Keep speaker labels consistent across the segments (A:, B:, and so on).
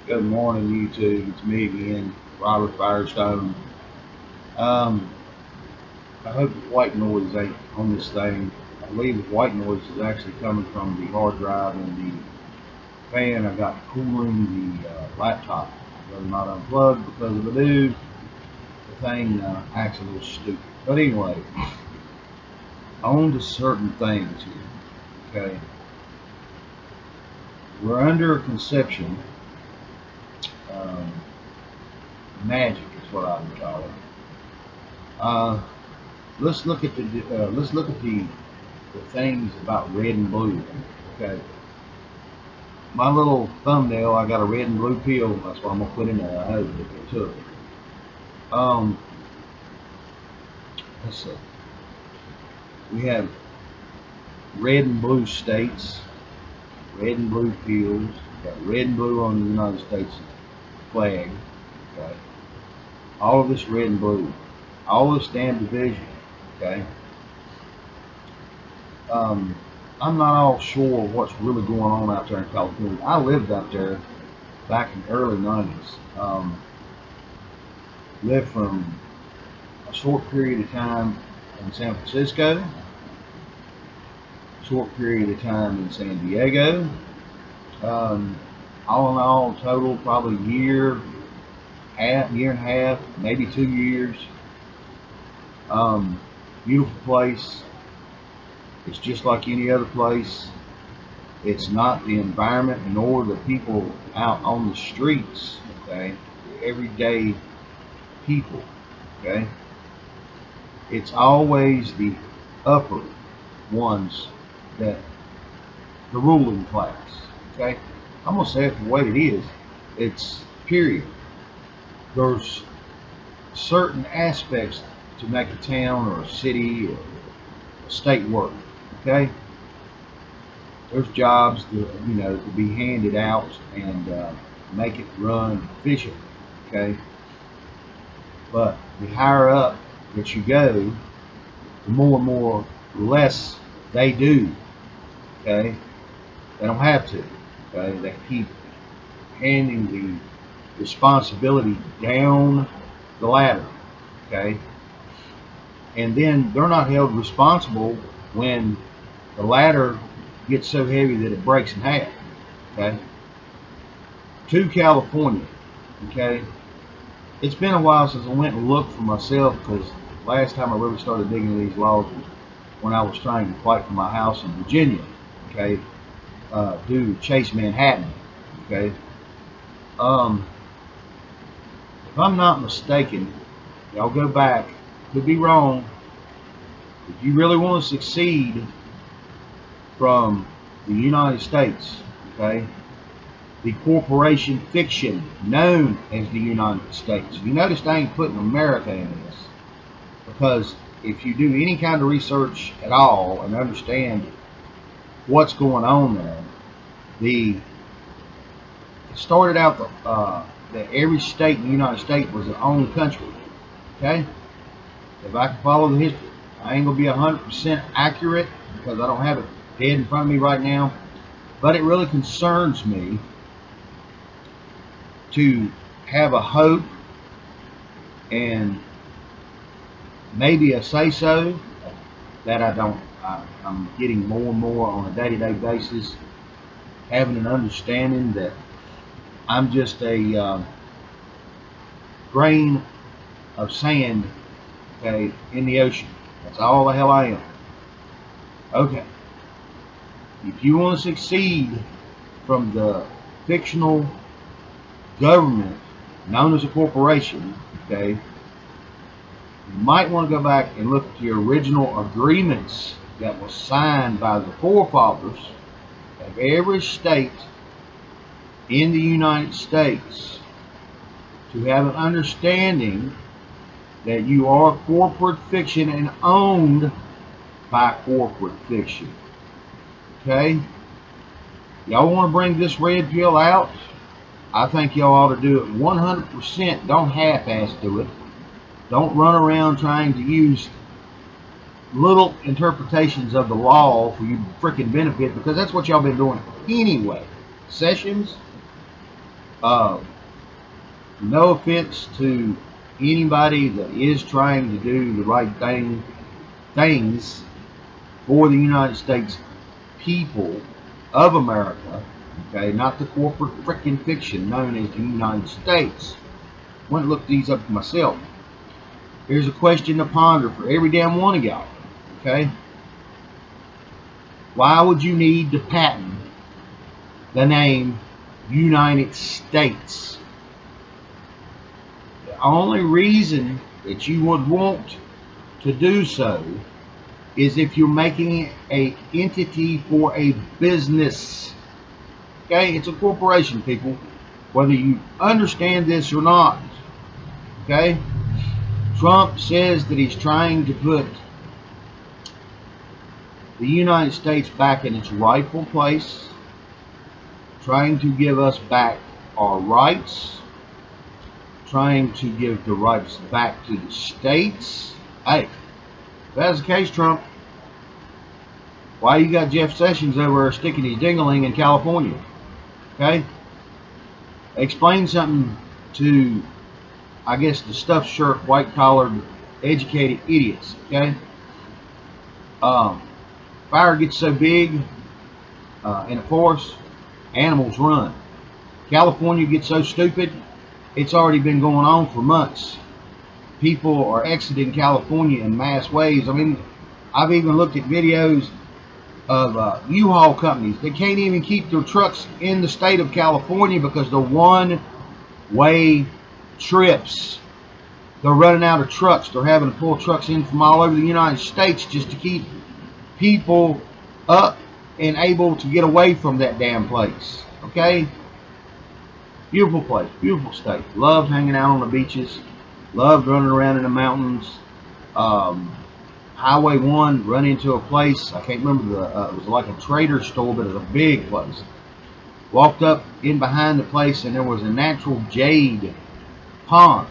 A: Good morning, YouTube. It's me again, Robert Firestone. Um, I hope the white noise ain't on this thing. I believe the white noise is actually coming from the hard drive and the fan I got cooling the laptop. But I'm not unplugged because if I do, the thing acts a little stupid. But anyway, on to certain things here. Okay, we're under a conception. Um, Magic is what I would call it. Uh, let's look at the things about red and blue. Okay, my little thumbnail, I got a red and blue pill. That's what I'm gonna put in there. I hope it took. Um, let's see. We have red and blue states, red and blue pills. Got red and blue on the United States flag. Okay, all of this red and blue. All this damn division. Okay. Um, I'm not all sure what's really going on out there in California. I lived out there back in the early 90s. Lived from a short period of time in San Francisco, short period of time in San Diego. Um, all in all, total probably year and a half, maybe 2 years. Beautiful place. It's just like any other place. It's not the environment nor the people out on the streets, okay? The everyday people, okay? It's always the upper ones that the ruling class, okay? I'm gonna say it the way it is. It's period. There's certain aspects to make a town or a city or a state work, okay? There's jobs to be handed out and make it run efficiently, okay? But the higher up that you go, the more and more less they do, okay? They don't have to, okay? They keep handing the responsibility down the ladder, okay? And then they're not held responsible when the ladder gets so heavy that it breaks in half, okay? To California, okay? It's been a while since I went and looked for myself because last time I really started digging into these laws was when I was trying to fight for my house in Virginia, okay? Due to Chase Manhattan, okay? If I'm not mistaken, y'all go back, could be wrong. If you really want to succeed from the United States, okay, the corporation fiction known as the United States. You notice I ain't putting America in this because if you do any kind of research at all and understand what's going on there, it started out that every state in the United States was its own country. Okay, if I can follow the history, I ain't gonna be 100% accurate because I don't have it dead in front of me right now, but it really concerns me to have a hope and maybe a say-so that I don't. I'm getting more and more on a day-to-day basis, having an understanding that I'm just a grain of sand, okay, in the ocean. That's all the hell I am. Okay. If you want to succeed from the fictional government known as a corporation, okay, you might want to go back and look at the original agreements that was signed by the forefathers of every state in the United States to have an understanding that you are corporate fiction and owned by corporate fiction. Okay? Y'all want to bring this red pill out? I think y'all ought to do it 100%. Don't half-ass do it. Don't run around trying to use little interpretations of the law for your freaking benefit, because that's what y'all been doing anyway. Sessions, Uh, no offense to anybody that is trying to do the right things for the United States people of America, okay, not the corporate freaking fiction known as the United States. I went and looked these up for myself. Here's a question to ponder for every damn one of y'all, okay? Why would you need to patent the name United States? The only reason that you would want to do so is if you're making an entity for a business. Okay, it's a corporation, people, whether you understand this or not. Okay, Trump says that he's trying to put the United States back in its rightful place, trying to give us back our rights, trying to give the rights back to the states. Hey, if that's the case, Trump, why you got Jeff Sessions over there sticking his dingling in California? Okay? Explain something to, I guess, the stuffed shirt, white-collared, educated idiots. Okay? Fire gets so big in a forest, animals run. California gets so stupid, it's already been going on for months. People are exiting California in mass waves. I mean, I've even looked at videos of U-Haul companies. They can't even keep their trucks in the state of California because they're one-way trips. They're running out of trucks. They're having to pull trucks in from all over the United States just to keep people up and able to get away from that damn place. Okay? Beautiful place, beautiful state. Loved hanging out on the beaches. Loved running around in the mountains. Highway 1, run into a place, I can't remember it was like a trader store, but it was a big place. Walked up in behind the place and there was a natural jade pond.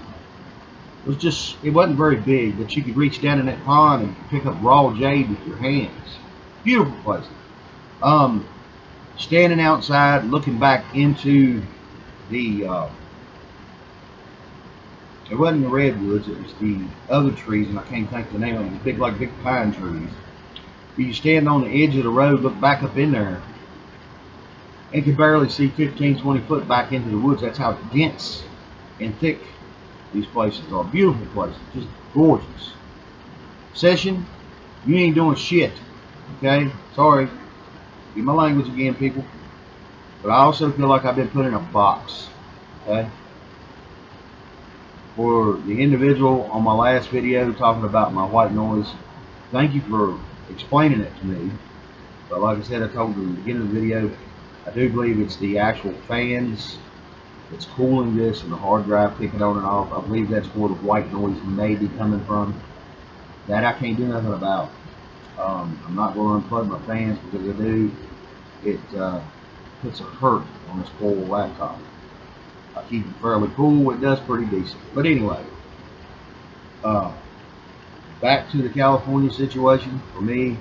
A: It wasn't very big, but you could reach down in that pond and pick up raw jade with your hands. Beautiful place. Standing outside, looking back into the, it wasn't the redwoods, it was the other trees, and I can't think of the name of them, big pine trees. You stand on the edge of the road, look back up in there, and can barely see 15, 20 foot back into the woods. That's how dense and thick these places are. Beautiful places, just gorgeous. Session, you ain't doing shit, okay? Sorry, get my language again, people. But I also feel like I've been put in a box, okay? For the individual on my last video talking about my white noise, thank you for explaining it to me. But like I said, I told you at the beginning of the video, I do believe it's the actual fans that's cooling this and the hard drive kicking on and off. I believe that's where the white noise may be coming from. That I can't do nothing about. I'm not going to unplug my fans because if I do, it puts a hurt on this poor laptop. I keep it fairly cool. It does pretty decent. But anyway, back to the California situation. For me,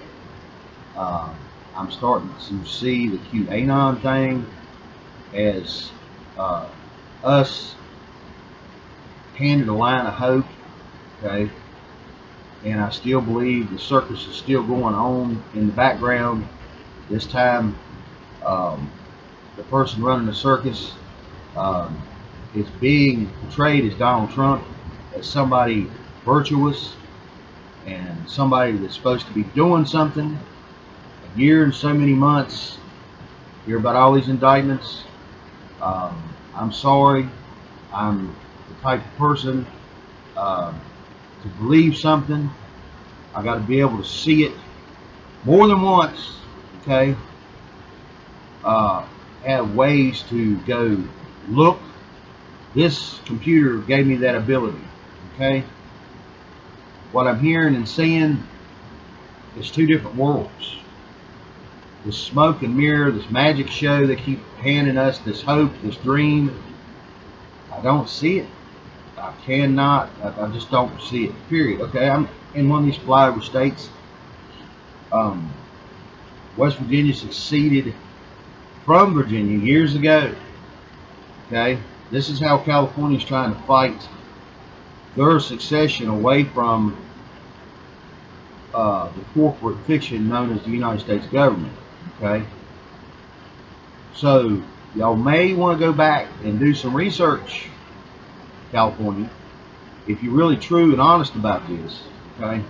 A: I'm starting to see the QAnon thing as us handed a line of hope. Okay, and I still believe the circus is still going on in the background. This time, the person running the circus is being portrayed as Donald Trump, as somebody virtuous and somebody that's supposed to be doing something. A year and so many months, hear about all these indictments. I'm sorry. I'm the type of person to believe something. I got to be able to see it more than once. Okay. Have ways to go look. This computer gave me that ability. Okay. What I'm hearing and seeing is two different worlds. This smoke and mirror, this magic show they keep handing us, this hope, this dream, I don't see it. I cannot, I just don't see it, period. Okay, I'm in one of these flyover states. West Virginia seceded from Virginia years ago. Okay, this is how California is trying to fight their succession away from the corporate fiction known as the United States government. Okay, so y'all may want to go back and do some research, California, if you're really true and honest about this. Okay,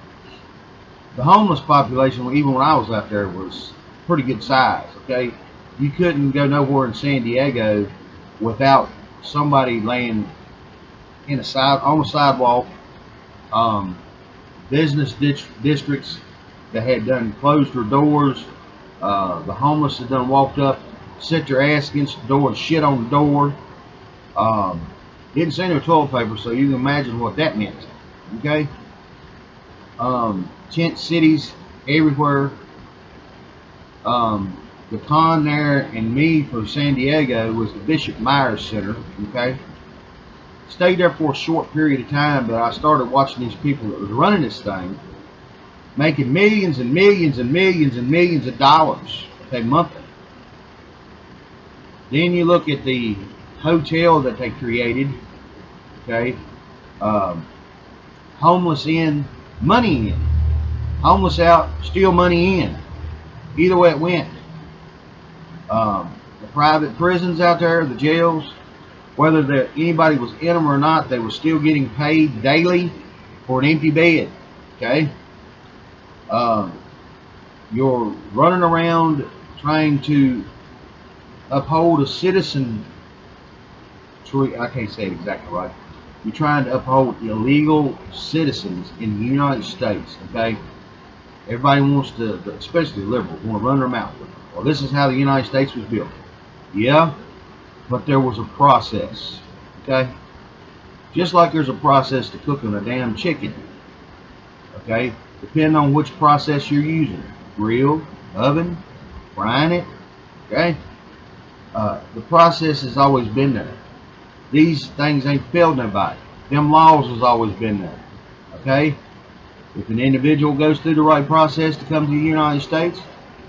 A: the homeless population, even when I was out there, was pretty good size. Okay, you couldn't go nowhere in San Diego without somebody laying in on the sidewalk. Business districts that had done closed their doors. The homeless had done walked up, set their ass against the door and shit on the door. Didn't see no toilet paper, so you can imagine what that meant. Okay. Tent cities everywhere. The con there and me for San Diego was the Bishop Myers Center. Okay. Stayed there for a short period of time, but I started watching these people that was running this thing making millions and millions and millions and millions of dollars, okay, monthly. Then you look at the hotel that they created, okay, homeless in, money in, homeless out, steal money in. Either way it went. The private prisons out there, the jails, whether anybody was in them or not, they were still getting paid daily for an empty bed. Okay, you're running around trying to uphold a citizen. I can't say it exactly right. You're trying to uphold illegal citizens in the United States. Okay, everybody wants to, especially liberals, want to run their mouth with them. Well, this is how the United States was built. Yeah. But there was a process, okay? Just like there's a process to cooking a damn chicken, okay? Depending on which process you're using, grill, oven, frying it, okay? The process has always been there. These things ain't failed nobody. Them laws has always been there, okay? If an individual goes through the right process to come to the United States,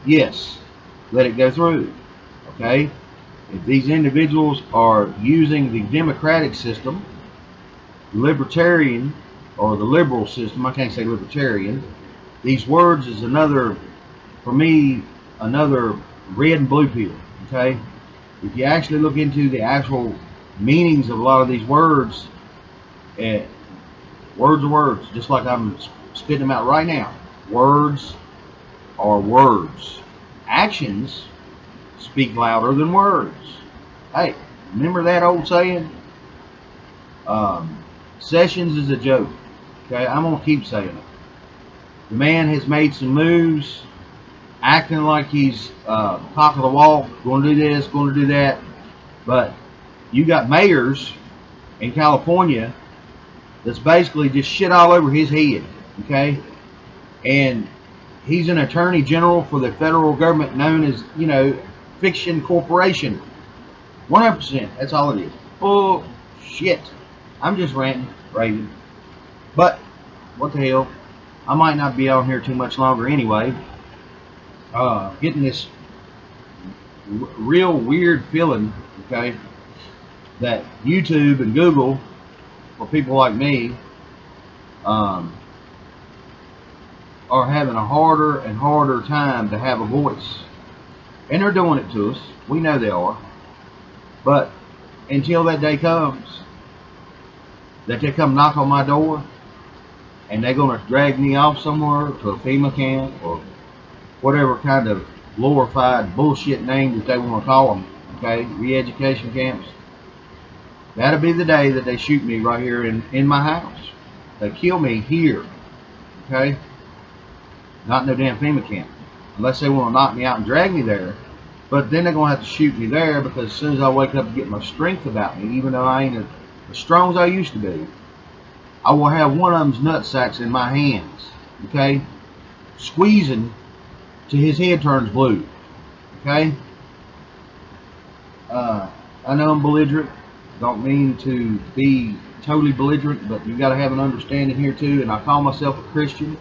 A: yes, let it go through, okay? If these individuals are using the democratic system, libertarian, or the liberal system, I can't say libertarian, these words is another, for me, another red and blue pill, okay? If you actually look into the actual meanings of a lot of these words, words are words, just like I'm spitting them out right now. Words are words. Actions speak louder than words. Hey, remember that old saying? Sessions is a joke. Okay, I'm gonna keep saying it. The man has made some moves, acting like he's top of the wall, going to do this, going to do that. But you got mayors in California that's basically just shit all over his head. Okay, and he's an attorney general for the federal government known as, you know, Fiction Corporation. 100%. That's all it is. Oh, shit. I'm just ranting, raving. But, what the hell. I might not be on here too much longer anyway. Getting this real weird feeling, okay, that YouTube and Google, for people like me, are having a harder and harder time to have a voice. And they're doing it to us. We know they are. But until that day comes, that they come knock on my door, and they're going to drag me off somewhere to a FEMA camp or whatever kind of glorified bullshit name that they want to call them, okay, re-education camps, that'll be the day that they shoot me right here in my house. They kill me here, okay? Not in no damn FEMA camp. Unless they want to knock me out and drag me there. But then they're going to have to shoot me there, because as soon as I wake up and get my strength about me, even though I ain't as strong as I used to be, I will have one of them's nutsacks in my hands, okay? Squeezing till his head turns blue, okay? I know I'm belligerent. Don't mean to be totally belligerent, but you got to have an understanding here too. And I call myself a Christian,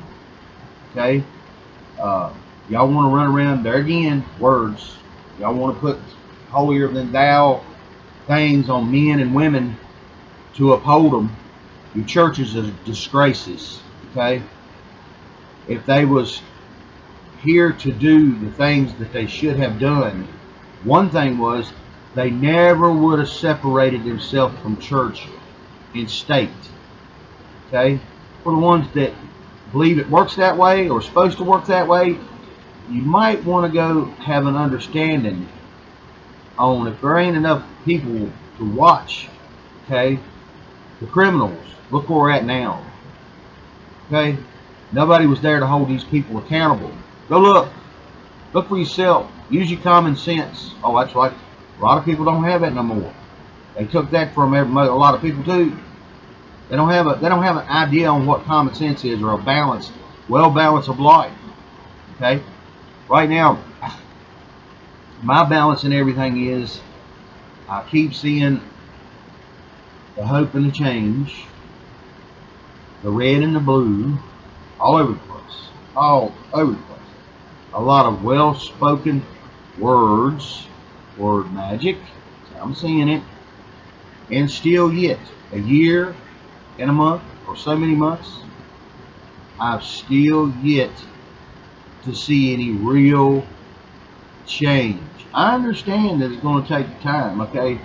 A: okay? Y'all want to run around there again, words. Y'all want to put holier than thou things on men and women to uphold them, your churches are disgraces. Okay, if they was here to do the things that they should have done, one thing was they never would have separated themselves from church and state. Okay, for the ones that believe it works that way or supposed to work that way, you might want to go have an understanding on if there ain't enough people to watch. Okay, the criminals, look where we're at now. Okay, nobody was there to hold these people accountable. Go look for yourself, use your common sense. Oh, that's right, a lot of people don't have that no more. They took that from a lot of people too. They don't have an idea on what common sense is, or a balance, well balance of life. Okay, right now my balance in everything is I keep seeing the hope and the change, the red and the blue, all over the place, all over the place. A lot of well-spoken words, word magic. I'm seeing it, and still yet a year and a month or so many months, I've still yet to see any real change. I understand that it's going to take time. Okay,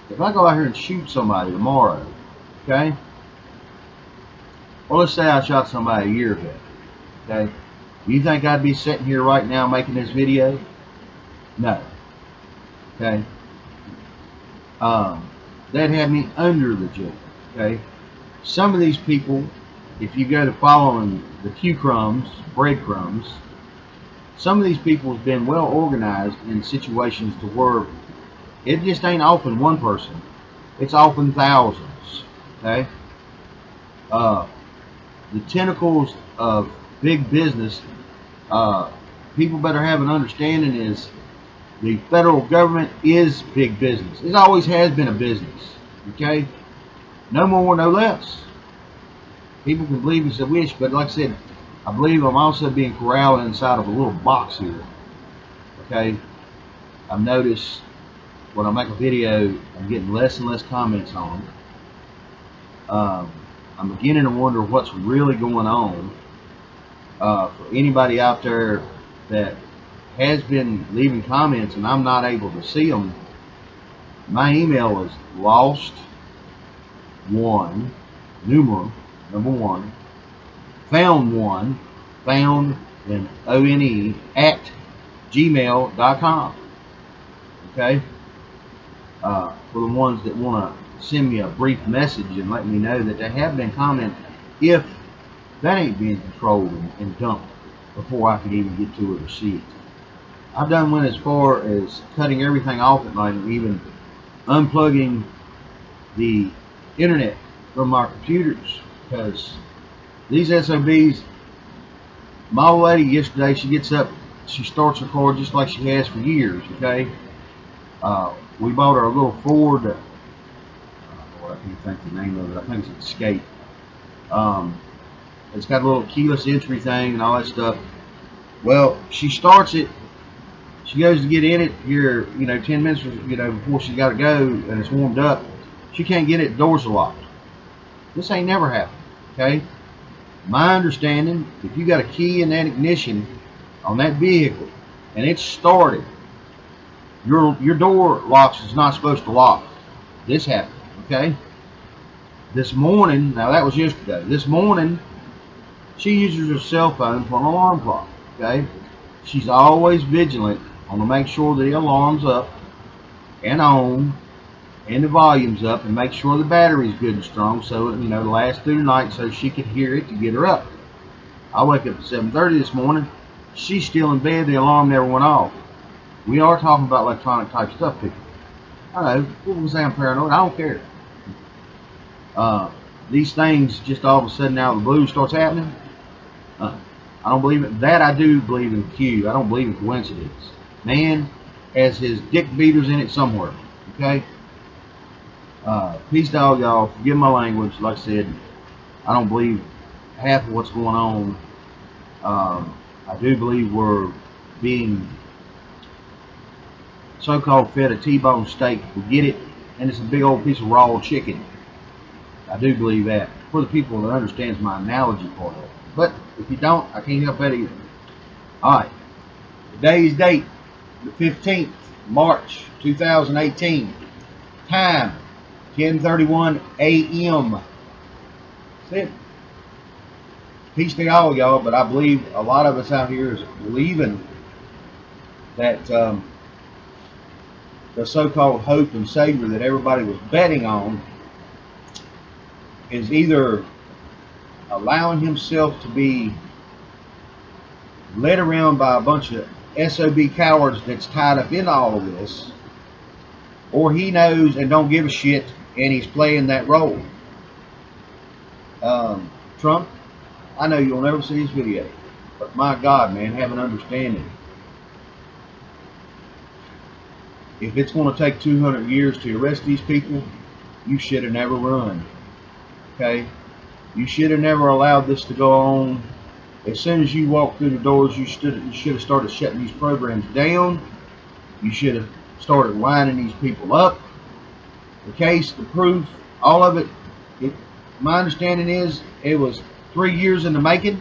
A: if I go out here and shoot somebody tomorrow, okay, well, let's say I shot somebody a year ago, okay, do you think I'd be sitting here right now making this video? No. Okay, that had me under the jail. Okay, some of these people, if you go to following the Q crumbs, breadcrumbs, some of these people have been well organized in situations to where it just ain't often one person, it's often thousands. Okay, the tentacles of big business, people better have an understanding is the federal government is big business. It always has been a business. Okay, no more, no less. People can believe as they wish, but like I said, I believe I'm also being corralled inside of a little box here. Okay, I've noticed when I make a video, I'm getting less and less comments on it. I'm beginning to wonder what's really going on. For anybody out there that has been leaving comments and I'm not able to see them, my email is lost1, numeral, number 1, found1, found and ONE at gmail.com. Okay, for the ones that want to send me a brief message and let me know that they have been commenting, if that ain't being controlled and dumped before I could even get to it or see it. I've done went as far as cutting everything off at night and even unplugging the internet from our computers, because these SOBs, my old lady yesterday, she gets up, she starts her car just like she has for years. Okay, we bought her a little Ford, I can't think the name of it, I think it's Escape. It's got a little keyless entry thing and all that stuff. Well, she starts it, she goes to get in it here, 10 minutes, before she got to go, and it's warmed up. She can't get it, doors are locked. This ain't never happened. Okay, my understanding, if you got a key in that ignition on that vehicle and it's started, your door locks is not supposed to lock. This happened. Okay, this morning, now that was yesterday, this morning she uses her cell phone for an alarm clock. Okay, she's always vigilant on to make sure the alarm's up and on and the volume's up, and make sure the battery's good and strong so it lasts through the night so she could hear it to get her up. I wake up at 7:30 this morning, she's still in bed, the alarm never went off. We are talking about electronic type stuff, people. I know, people can say I'm paranoid, I don't care. These things just all of a sudden out of the blue starts happening. I don't believe it. That I do believe in Q. I don't believe in coincidence. Man has his dick beaters in it somewhere. Okay? Peace dog, y'all. Forgive my language. Like I said, I don't believe half of what's going on. I do believe we're being so-called fed a T-bone steak. We get it. and it's a big old piece of raw chicken. I do believe that. For the people that understands my analogy part of it. But if you don't, I can't help that either. Alright. Today's date, the 15th, March 2018. Time, 10:31 a.m. That's it. Peace to all y'all, but I believe a lot of us out here is believing that the so-called hope and savior that everybody was betting on is either allowing himself to be led around by a bunch of SOB cowards that's tied up in all of this, or he knows and don't give a shit and he's playing that role. Trump, I know you'll never see his video, but my God, man, have an understanding. If it's going to take 200 years to arrest these people, you should have never run. Okay? You should have never allowed this to go on. As soon as you walked through the doors, you should have started shutting these programs down. You should have started lining these people up. The case, the proof, all of it. My understanding is it was 3 years in the making,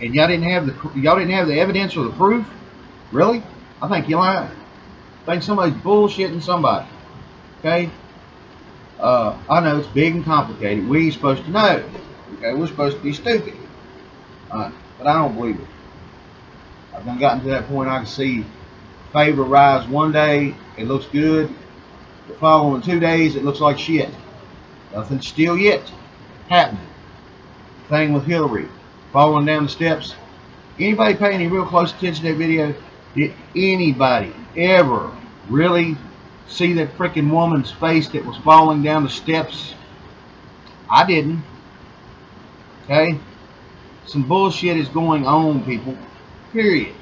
A: and y'all didn't have the evidence or the proof. Really? I think you're lying. I think somebody's bullshitting somebody. Okay? I know it's big and complicated. We ain't supposed to know. Okay, we're supposed to be stupid. But I don't believe it. I've done gotten to that point. I can see favor rise one day, it looks good. The following 2 days, it looks like shit. Nothing's still yet happening. Thing with Hillary, falling down the steps. Anybody pay any real close attention to that video? Did anybody ever really see that freaking woman's face that was falling down the steps? I didn't. Okay? Some bullshit is going on, people. Period.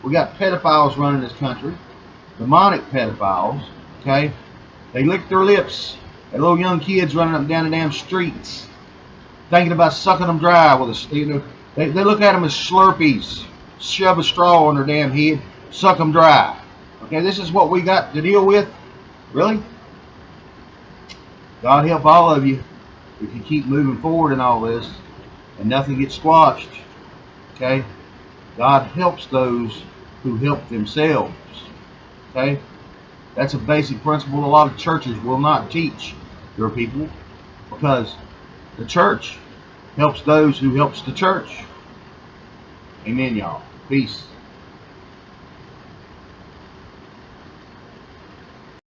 A: We got pedophiles running this country. Demonic pedophiles. Okay? They lick their lips. That little young kids running up and down the damn streets, thinking about sucking them dry with a, you know, they look at them as Slurpees. Shove a straw in their damn head, suck them dry. Okay, this is what we got to deal with. Really? God help all of you if you keep moving forward in all this and nothing gets squashed. Okay? God helps those who help themselves. Okay? That's a basic principle a lot of churches will not teach their people, because the church helps those who helps the church. Amen, y'all. Peace.